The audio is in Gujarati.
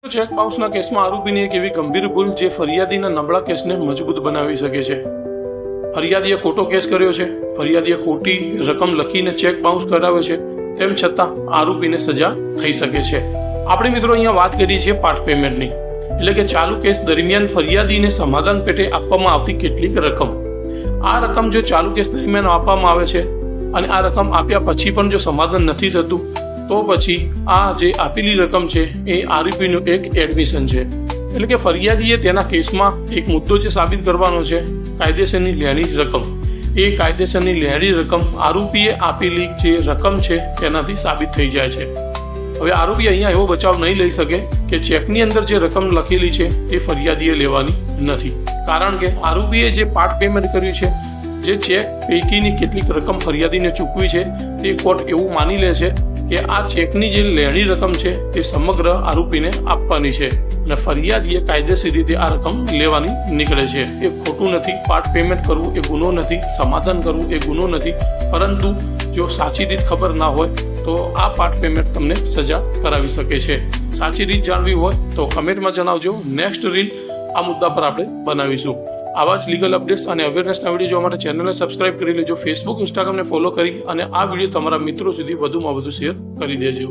ચેક બાઉન્સના કેસમાં આરોપીની એક એવી ગંભીર ભૂલ જે ફરિયાદીના નબળા કેસને મજબૂત બનાવી શકે છે. ફરિયાદીએ ખોટો કેસ કર્યો છે, ફરિયાદીએ ખોટી રકમ લખીને ચેક બાઉન્સ કરાવ્યો છે, તેમ છતાં આરોપીને સજા થઈ શકે છે. આપણે મિત્રો અહીંયા વાત કરીએ છીએ પાર્ટ પેમેન્ટની, એટલે કે ચાલુ કેસ દરમિયાન ફરિયાદીને સમાધાન પેટે આપવામાં આવતી કેટલીક રકમ. આ રકમ જો ચાલુ કેસ દરમિયાન આપવામાં આવે છે અને આ રકમ આપ્યા પછી પણ જો સમાધાન નથી થતું તો પછી આ જે આપેલી રકમ છે એ આરોપીનું એક એડમિશન છે. એટલે કે ફરિયાદીએ તેના કેસમાં એક મુદ્દો જે સાબિત કરવાનો છે, કાયદેસરની લેણી રકમ. એ કાયદેસરની લેણી રકમ આરોપીએ આપેલી જે રકમ છે તેનાથી સાબિત થઈ જાય છે. હવે આરોપી અહીંયા એવો બચાવ નહીં લઈ શકે કે ચેકની અંદર જે રકમ લખેલી છે તે ફરિયાદીએ લેવાની નથી, કારણ કે આરોપીએ જે પાર્ટ પેમેન્ટ કર્યું છે, જે ચેક પૈકીની કેટલીક રકમ ફરિયાદીને ચૂકવી છે, તે કોર્ટ એવું માની લે છે કે આ ચેકની જે લેણી રકમ છે તે સમગ્ર આરોપીને આપવાની છે અને ફરિયાદીએ કાયદેસર રીતે આ રકમ લેવાની નીકળે છે. એ ખોટું નથી. પાર્ટ પેમેન્ટ કરવું એ ગુનો નથી, સમાધાન કરવું એ ગુનો નથી, પરંતુ જો સાચી રીત ખબર ના હોય તો આ પાર્ટ પેમેન્ટ તમને સજા કરાવી શકે છે. સાચી રીત જાણવી હોય તો કમેન્ટમાં જણાવજો. નેક્સ્ટ રીલ આ મુદ્દા પર આપણે બનાવીશું. આવા જ લીગલ અપડેટ્સ અને અવેરનેસના વિડીયો જોવા માટે ચેનલને સબસ્ક્રાઇબ કરી લેજો. ફેસબુક, ઇન્સ્ટાગ્રામને ફોલો કરી અને આ વિડીયો તમારા મિત્રો સુધી વધુમાં વધુ શેર કરી દેજો.